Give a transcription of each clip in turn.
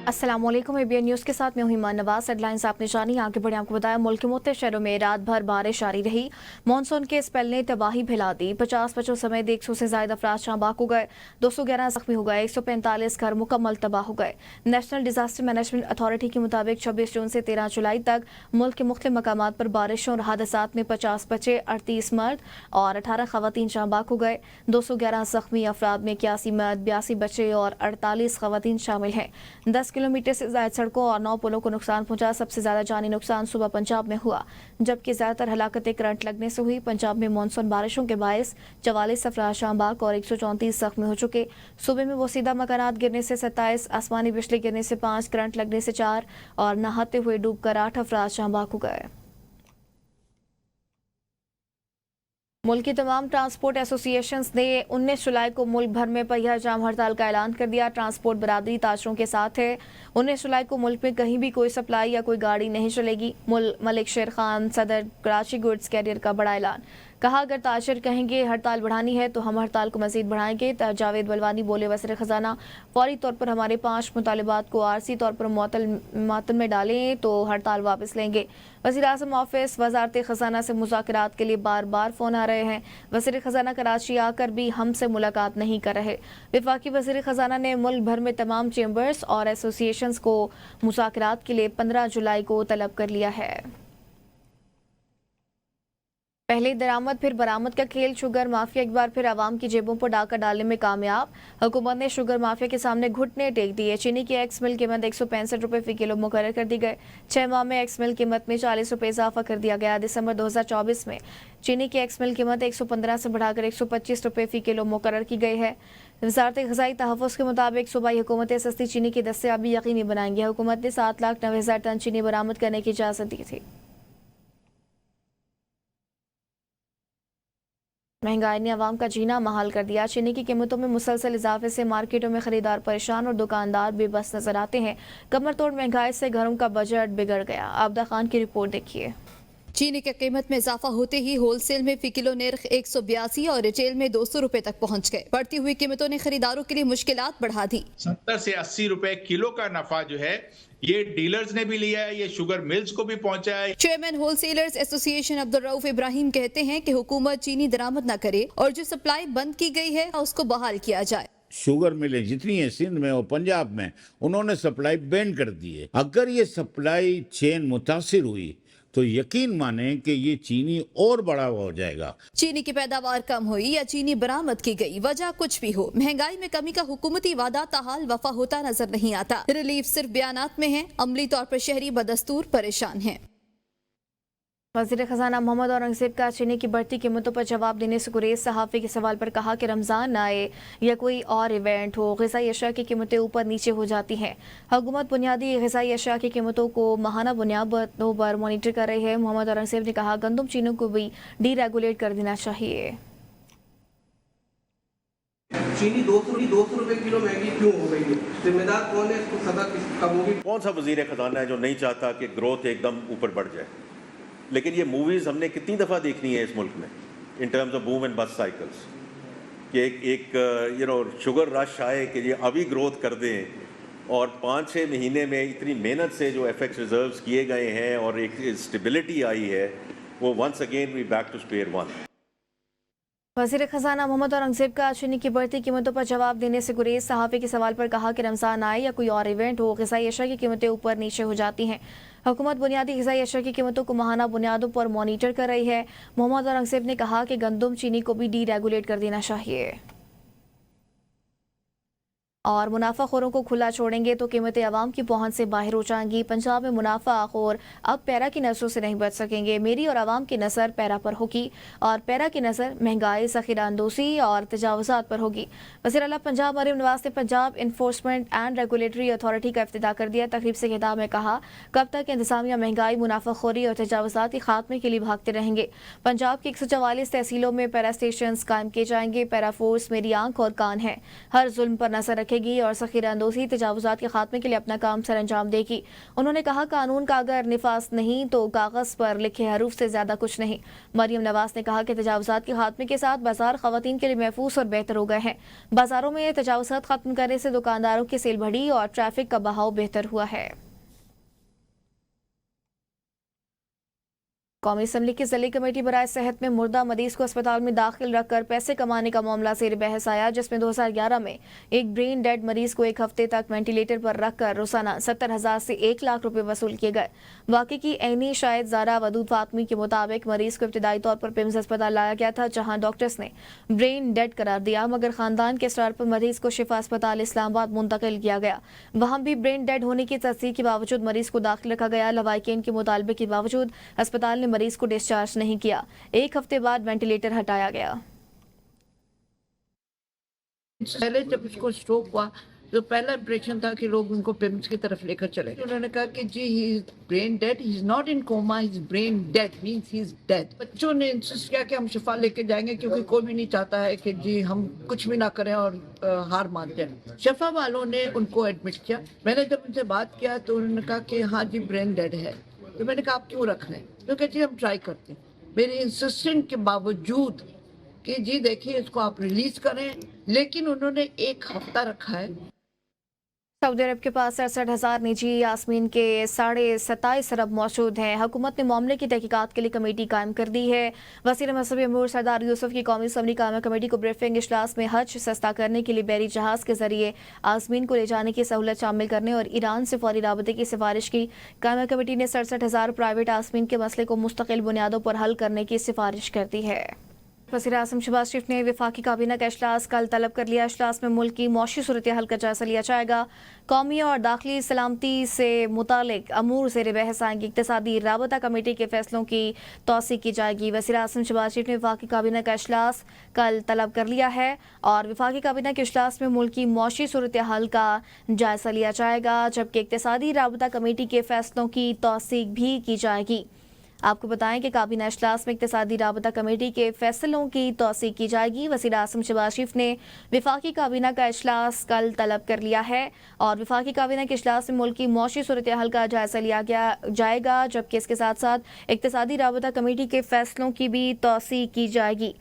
अस्सलाम वालेकुम। ABN news के साथ मैं हूं ईमान नवाज। हेडलाइंस आपने जानी, आगे बढ़े आपको बताया। मुल्क के मुख्तलिफ शहरों में रात भर बारिश जारी रही। मानसून के स्पेल ने तबाही फैला दी। 50 बच्चों समेत 100 से ज्यादा अफराद शाहबाग हो गए, 211 जख्मी हो गए, 145 घर मुकम्मल तबाह हो गए। नेशनल डिजास्टर मैनेजमेंट अथॉरिटी के मुताबिक 26 जून से 13 जुलाई तक मुल्क के मुख्तलिफ मकामात पर बारिशों और हादसात में 50 बच्चे, 38 मर्द और 18 खवातीन शाहबाग हो गए। 211 जख्मी अफराद में 81 मर्द, 82 बच्चे और 48 खवातीन शामिल हैं। 10 किलोमीटर से ज्यादा सड़कों और 9 पुलों को नुकसान पहुंचा। सबसे ज्यादा जानी नुकसान सुबह पंजाब में हुआ, जबकि ज्यादातर हलाकतें करंट लगने से हुई। पंजाब में मानसून बारिशों के बायस 44 अफराद शाहबाग और 134 जख्मी हो चुके। सूबे में वसीदा मकानात गिरने से 27, आसमानी बिजली गिरने से 5, करंट लगने से 4 और नहाते हुए डूबकर 8 अफराद शाहबाग हो गए। मुल्क की तमाम ट्रांसपोर्ट एसोसिएशंस ने 19 जुलाई को मुल्क भर में पहिया जाम हड़ताल का ऐलान कर दिया। ट्रांसपोर्ट बरादरी ताजरों के साथ है। 19 जुलाई को मुल्क में कहीं भी कोई सप्लाई या कोई गाड़ी नहीं चलेगी। मलिक शेर खान सदर कराची गुड्स कैरियर का बड़ा ऐलान, कहा अगर ताजर कहेंगे हड़ताल बढ़ानी है तो हम हड़ताल को मजीद बढ़ाएंगे। जावेद बलवानी बोले, वज़ीर ख़जाना फौरी तौर पर हमारे 5 मुतालबात को आरसी तौर पर मुअत्तल में डालें तो हड़ताल वापस लेंगे। वज़ीर आज़म ऑफिस वज़ारत ख़जाना से मुज़ाकरात के लिए बार बार फ़ोन आ रहे हैं। वज़ीर ख़जाना कराची आकर भी हमसे मुलाकात नहीं कर रहे। वफाकी वज़ीर ख़जाना ने मुल्क भर में तमाम चेंबर्स और एसोसिएशंस को मुज़ाकरात के लिए 15 जुलाई को तलब कर लिया है। पहले दरामद फिर बरामद का खेल। शुगर माफिया एक बार फिर आवाम की जेबों पर डाका डालने में कामयाब। हुकूमत ने शुगर माफिया के सामने घुटने टेक दिए। चीनी की एक्स मिल कीमत 165 रुपये फी किलो मुकर्रर कर दी गई। 6 माह में एक्स मिल कीमत में 40 रुपये इजाफा कर दिया गया। दिसंबर 2024 में चीनी की एक्स मिल कीमत 115 से बढ़ाकर 125 रुपये फी किलो मुकर्रर की गई है। वज़ारत ग़िज़ाई तहफ़्फ़ुज़ के मुताबिक सूबाई हुकूमतें सस्ती चीनी की दस्तयाबी यकीनी बनाएंगी। हुकूमत ने 7,90,000 टन चीनी बरामद करने की इजाज़त दी थी। महंगाई ने अवाम का जीना महाल कर दिया। चीनी की कीमतों में मुसलसल इजाफे से मार्केटों में खरीदार परेशान और दुकानदार बेबस नजर आते हैं। कमर तोड़ महंगाई से घरों का बजट बिगड़ गया। आबदा खान की रिपोर्ट देखिए। चीनी की कीमत में इजाफा होते ही होलसेल में फी किलो नर्ख 182 और रिटेल में 200 रुपए तक पहुंच गए। बढ़ती हुई कीमतों ने खरीदारों के लिए मुश्किलात बढ़ा दी। 70 से 80 रुपए किलो का नफा जो है ये डीलर्स ने भी लिया है, ये शुगर मिल्स को भी पहुंचा है। Chairman wholesalers association Abdul Rauf Ibrahim कहते हैं कि हुकूमत चीनी दरामद न करे और जो सप्लाई बंद की गई है उसको बहाल किया जाए। शुगर मिलें जितनी है सिंध में और पंजाब में, उन्होंने सप्लाई बैन कर दी है। अगर ये सप्लाई चेन मुतासिर हुई तो यकीन माने कि ये चीनी और बड़ा हो जाएगा। चीनी की पैदावार कम हुई या चीनी बरामद की गई, वजह कुछ भी हो, महंगाई में कमी का हुकूमती वादा ताहाल वफा होता नजर नहीं आता। रिलीफ सिर्फ बयानात में है, अमली तौर पर शहरी बदस्तूर परेशान है। वज़ीर ख़जाना मोहम्मद औरंगज़ेब का चीनी की बढ़ती कीमतों पर जवाब देने से गुरेज। सहाफ़ी के सवाल पर कहा कि रमज़ान आए या कोई और इवेंट हो, ग़िज़ाई अशिया की कीमतें ऊपर नीचे हो जाती हैं। हुकूमत बुनियादी ग़िज़ाई अशिया की कीमतों को माहाना बुनियादों पर मॉनिटर कर रही है। मोहम्मद औरंगज़ेब ने कहा गंदम चीनी को भी डीरेगुलेट कर देना चाहिए। चीनी 200 रुपए किलो महंगी क्यों हो गई है? जिम्मेदार कौन है? इसको सजा कब होगी? कौन सा वजीर ख़जाना है जो नहीं चाहता कि ग्रोथ एकदम ऊपर बढ़ जाए? लेकिन ये मूवीज़ हमने कितनी दफ़ा देखनी है इस मुल्क में in terms of boom and bast cycles कि एक शुगर रश आए कि ये अभी ग्रोथ कर दें और 5-6 महीने में इतनी मेहनत से जो एफएक्स रिजर्व्स किए गए हैं और एक स्टेबिलिटी आई है, वो once again we back to square one. वज़ीर ख़जाना मोहम्मद औरंगज़ेब का चीनी की बढ़ती कीमतों पर जवाब देने से गुरेज। सहाफ़ी के सवाल पर कहा कि रमज़ान आए या कोई और इवेंट हो, ग़िज़ाई अशिया की कीमतें ऊपर नीचे हो जाती हैं। हुकूमत बुनियादी ग़िज़ाई अशिया की कीमतों को माहाना बुनियादों पर मॉनिटर कर रही है। मोहम्मद औरंगज़ेब ने कहा कि गंदम चीनी को भी डीरेगुलेट कर देना चाहिए और मुनाफाखोरों को खुला छोड़ेंगे तो कीमतें आवाम की पहुंच से बाहर हो जाएंगी। पंजाब में मुनाफाखोर अब पैरा की नज़रों से नहीं बच सकेंगे। मेरी और आवाम की नज़र पैरा पर होगी और पैरा की नज़र महंगाई, ज़ख़ीरा अंदोज़ी और तजावुज़ात पर होगी। वज़ीर आला पंजाब मरीम नवाज ने Punjab enforcement and regulatory authority का इफ्तिताह कर दिया। तकरीब से खिताब में कहा कब तक इंतज़ामिया महंगाई, मुनाफाखोरी और तजावुज़ात के खात्मे के लिए भागते रहेंगे। पंजाब की 144 तहसीलों में पैरा स्टेशन कायम किए जाएंगे। पैरा फोर्स मेरी आंख और कान है, हर जुल्म पर नजर रखेगी। रखेगी और ज़ख़ीरा अंदोज़ी तजावुज़ात के खात्मे के लिए अपना काम सर अंजाम देगी। उन्होंने कहा कानून का अगर निफाज नहीं तो कागज़ पर लिखे हरूफ से ज़्यादा कुछ नहीं। मरियम नवाज ने कहा कि तजावुज़ात के खात्मे के साथ बाजार ख़वातीन के लिए महफूज और बेहतर हो गए हैं। बाजारों में तजावुज़ात खत्म करने से दुकानदारों की सेल बढ़ी और ट्रैफिक का बहाव बेहतर हुआ है। कौमी असम्बली की ज़िली कमेटी बराए सेहत में मुर्दा मरीज को अस्पताल में दाखिल रखकर पैसे कमाने का मामला ज़ेर बहस आया, जिसमें 2011 में एक ब्रेन डेड मरीज को एक हफ्ते तक वेंटिलेटर पर रखकर रोजाना 70,000 से 1 लाख रुपए वसूल किए गए। वाकई की ऐनी शायद ज़ारा वदूद फातमी के मुताबिक मरीज को इब्तदाई तौर पर पिम्स अस्पताल लाया गया था, जहाँ डॉक्टर्स ने ब्रेन डेड करार दिया, मगर खानदान के इसरार पर मरीज को शिफा अस्पताल इस्लामाबाद मुंतकिल किया गया। वहाँ भी ब्रेन डेड होने की तस्दीक के बावजूद मरीज को दाखिल रखा गया। लवाहिकीन के मुतालबे के बावजूद अस्पताल ने मरीज को डिस्चार्ज नहीं किया। एक हफ्ते बाद वेंटिलेटर हटाया गया। पहले जब इसको स्ट्रोक हुआ तो पहला इंप्रेशन था कि लोग उनको पिम्स की तरफ लेकर चले। उन्होंने कहा कि जी he is brain dead, he is not in coma, he is brain dead, means he is dead. बच्चों ने इंसिस्ट किया कि हम शिफा लेके जाएंगे, क्योंकि कोई भी नहीं चाहता है कि जी हम कुछ भी ना करें और हार मान जाए। शिफा वालों ने उनको एडमिट किया। मैंने जब उनसे बात किया तो उन्होंने कहा कि हाँ जी ब्रेन डेड है। तो मैंने कहा आप क्यों रख रहे हैं? तो कहते जी हम ट्राई करते हैं। मेरे इंसिस्टेंट के बावजूद कि जी देखिए इसको आप रिलीज करें, लेकिन उन्होंने एक हफ्ता रखा है। सऊदी अरब के पास 67,000 निजी यास्मीन के 27.5 अरब मौजूद हैं। हुकूमत ने मामले की तहकीकात के लिए कमेटी कायम कर दी है। वज़ीर मज़हबी अमूर सरदार यूसुफ की कौमी असम्बली कायम कमेटी को ब्रीफिंग इजलास में हज सस्ता करने के लिए बहरी जहाज़ के जरिए आज़मीन को ले जाने की सहूलत शामिल करने और ईरान से फौरी राबते की सिफारिश की। कायम कमेटी ने 67,000 प्राइवेट आज़मीन के मसले को मुस्तकिल बुनियादों पर हल करने की सिफारिश कर दी है। वज़ीर आज़म शहबाज शरीफ ने वफाकी काबीना का इजलास कल तलब कर लिया। इजलास में मुल्क की मौशी सूरत हाल का जायजा लिया जाएगा। कौमी और दाखिली सलामती से मुतालिक अमूर ज़ेर बहस आएंगे। इक़्तिसादी राबता कमेटी के फैसलों की तौसीक़ की जाएगी। वज़ीर आज़म शहबाज शरीफ ने वफाकी काबीना का इजलास कल तलब कर लिया है और वफाकी काबीना के इजलास में मुल्क की मौशी सूरत हाल का जायजा लिया जाएगा, जबकि इक़्तिसादी राबता कमेटी के फैसलों की तौसीक़ भी की जाएगी। आपको बताएं कि काबीना इजलास में इक़्तिसादी राबता कमेटी के फैसलों की तौसीक़ की जाएगी। वज़ीर आज़म शहबाज शरीफ ने वफाकी काबीना का इजलास कल तलब कर लिया है और वफाकी काबीना के इजलास में मुल्क की मौशी सूरत हाल का जायजा लिया जाएगा, जबकि इसके साथ साथ इक़्तिसादी राबता कमेटी के फैसलों की भी तौसीक़ की जाएगी।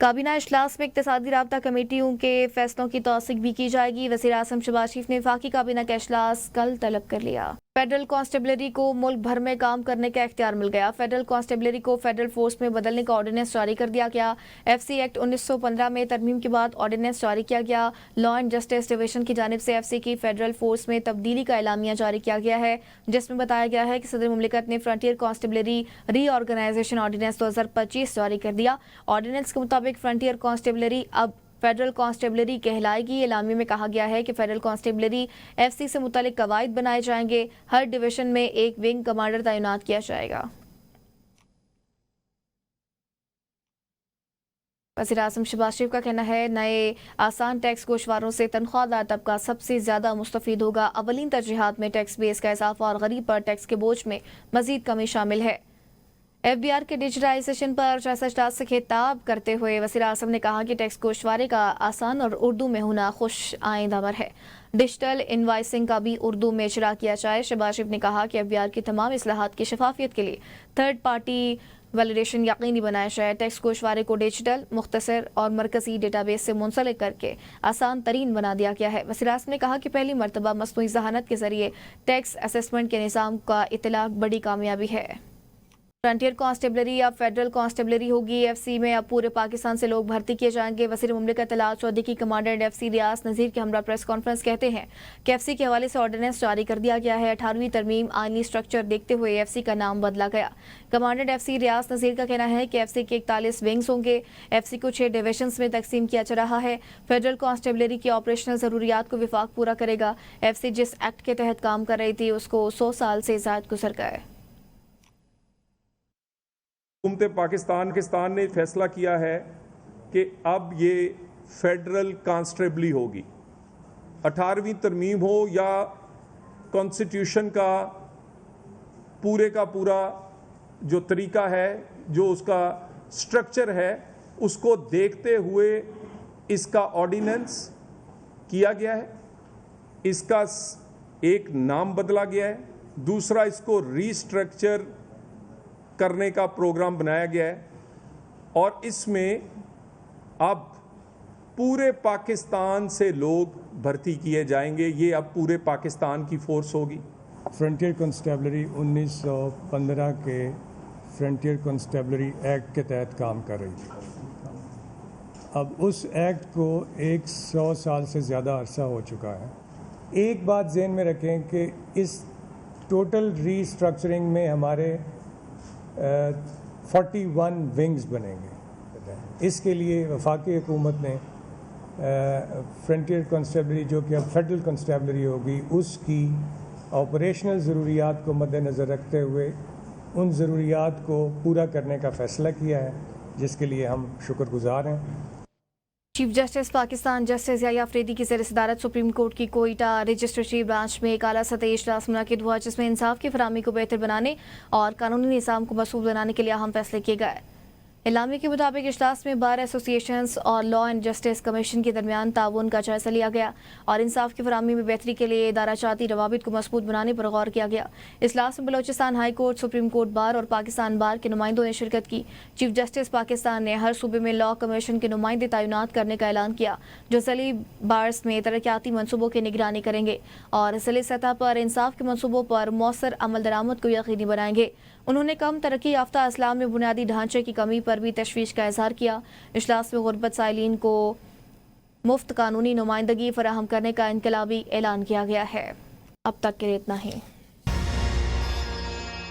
काबीना इजलास में इक़्तिसादी राबता कमेटियों के फैसलों की तौसीक़ भी की जाएगी। वज़ीर आज़म शहबाज शरीफ ने वफाकी काबीना का इजलास कल तलब कर लिया। फेडरल कांस्टेबलरी को मुल्क भर में काम करने का इख्तियार मिल गया। फेडरल कांस्टेबलरी को फेडरल फोर्स में बदलने का ऑर्डिनेंस जारी कर दिया गया। FC एक्ट 1915 में तरमीम के बाद ऑर्डिनेंस जारी किया गया। लॉ एंड जस्टिस डिवीजन की जानिब से FC की फेडरल फोर्स में तब्दीली का एलामिया जारी किया गया है, जिसमें बताया गया है कि सदर मुमलिकत ने फ्रंटियर कांस्टेबलरी रीऑर्गेनाइजेशन ऑर्डिनेंस 2025 जारी कर दिया। ऑर्डिनेंस के मुताबिक फ्रंटियर कांस्टेबलरी अब फेडरल कांस्टेबलरी कहलाएगी। एलामी में कहा गया है कि फेडरल कांस्टेबलरी FC से मुतालिक कवायद बनाए जाएंगे। हर डिवीजन में एक विंग कमांडर तैनात किया जाएगा। वज़ीर आज़म शहबाज शरीफ का कहना है नए आसान टैक्स गोशवारों से तनख्वाहदार तबका सबसे ज्यादा मुस्तफीद होगा। अवलीन तरजीहात में टैक्स बेस का इजाफा और गरीब पर टैक्स के बोझ में मजीद कमी शामिल है। FBR के डिजिटाइजेशन पर जायजा इजलास से खिताब करते हुए वज़ीर आज़म ने कहा कि टैक्स गोशवारे का आसान और उर्दू में होना खुश आइंद अमर है। डिजिटल इनवाइसिंग का भी उर्दू में इजरा किया जाए। शहबाज शरीफ ने कहा कि FBR की तमाम इस्लाहात की शफाफियत के लिए थर्ड पार्टी वैलिडेशन यकीनी बनाया जाए। टैक्स गोशवारे को डिजिटल, मुख्तसर और मरकजी डेटाबेस से मुंसलिक करके आसान तरीन बना दिया गया है। वज़ीर आज़म ने कहा कि पहली मरतबा मसनूई ज़हानत के जरिए टैक्स असेसमेंट के निज़ाम का इतलाक़ बड़ी कामयाबी है। फ्रंटियर कांस्टेबलरी अब फेडरल कांस्टेबलरी होगी। FC में अब पूरे पाकिस्तान से लोग भर्ती किए जाएंगे। वज़ीर मुमलिकत तलाल चौधरी की कमांडेंट FC रियाज नज़ीर के हमरा प्रेस कॉन्फ्रेंस कहते हैं कि FC के हवाले से ऑर्डिनेंस जारी कर दिया गया है। 18वीं तरमीम आइनी स्ट्रक्चर देखते हुए FC का नाम बदला गया। कमांडेंट FC रियाज नज़ीर का कहना है कि FC के 41 विंग्स होंगे। FC को 6 डिविजन्स में तकसीम किया जा रहा है। फेडरल कांस्टेबलरी की ऑपरेशनल ज़रूरियात को विफाक पूरा करेगा। FC जिस एक्ट के तहत काम कर रही थी उसको 100 साल से ज़ायद गुजर गए। हुकूमत पाकिस्तान ने फैसला किया है कि अब ये फेडरल कांस्टेबली होगी। 18वीं तरमीम हो या कॉन्स्टिट्यूशन का पूरा जो तरीका है, जो उसका स्ट्रक्चर है, उसको देखते हुए इसका ऑर्डिनेंस किया गया है इसका एक नाम बदला गया है, दूसरा इसको रीस्ट्रक्चर करने का प्रोग्राम बनाया गया है और इसमें अब पूरे पाकिस्तान से लोग भर्ती किए जाएंगे। ये अब पूरे पाकिस्तान की फोर्स होगी। फ्रंटियर कॉन्स्टेबलरी 1915 के फ्रंटियर कॉन्स्टेबलरी एक्ट के तहत काम कर रही थी। अब उस एक्ट को 100 साल से ज़्यादा अरसा हो चुका है। एक बात ज़हन में रखें कि इस टोटल रीस्ट्रक्चरिंग में हमारे 41 विंग्स बनेंगे। इसके लिए वफाकी हुकूमत ने फ्रंटियर कॉन्स्टेबलरी जो कि अब फेडरल कॉन्स्टेबलरी होगी, उसकी ऑपरेशनल ज़रूरियात को मद्देनज़र रखते हुए उन ज़रूरियात को पूरा करने का फ़ैसला किया है, जिसके लिए हम शुक्रगुज़ार हैं। Chief justice Pakistan justice Yahya Afridi की ज़ेर सदारत सुप्रीम कोर्ट की कोयटा रजिस्ट्रेशन ब्रांच में एक आला सतही इजलास मुनक़िद हुआ, जिसमें इंसाफ की फराहमी को बेहतर बनाने और कानूनी निज़ाम को मसूल बनाने के लिए अहम फैसले किए गए। इलामी के मुताबिक इजलास में बार एसोसिएशंस और लॉ एंड जस्टिस कमीशन के दरमियान ताउन का जायजा लिया गया और इंसाफ की फराहमी में बेहतरी के लिए इदाराचाती रवाबित को मजबूत बनाने पर गौर किया गया। इजलास में Balochistan high court, supreme court bar और पाकिस्तान बार के नुमाइंदों ने शिरकत की। चीफ जस्टिस पाकिस्तान ने हर सूबे में लॉ कमीशन के नुमाइंदे तैनात करने का ऐलान किया, जो ज़िली बार्स में तरक्याती मनसूबों की निगरानी करेंगे और ज़िली सतह पर इंसाफ के मनसूबों पर मौसर अमल दरामद को यकीनी बनाएंगे। उन्होंने कम तरक्की याफ्ता अजला में बुनियादी ढांचे की कमी पर भी तशवीश का इजहार किया। इजलास में गुर्बत साइलिन को मुफ्त कानूनी नुमाइंदगी फराहम करने का इनकलाबी ऐलान किया गया है। अब तक के लिए इतना ही।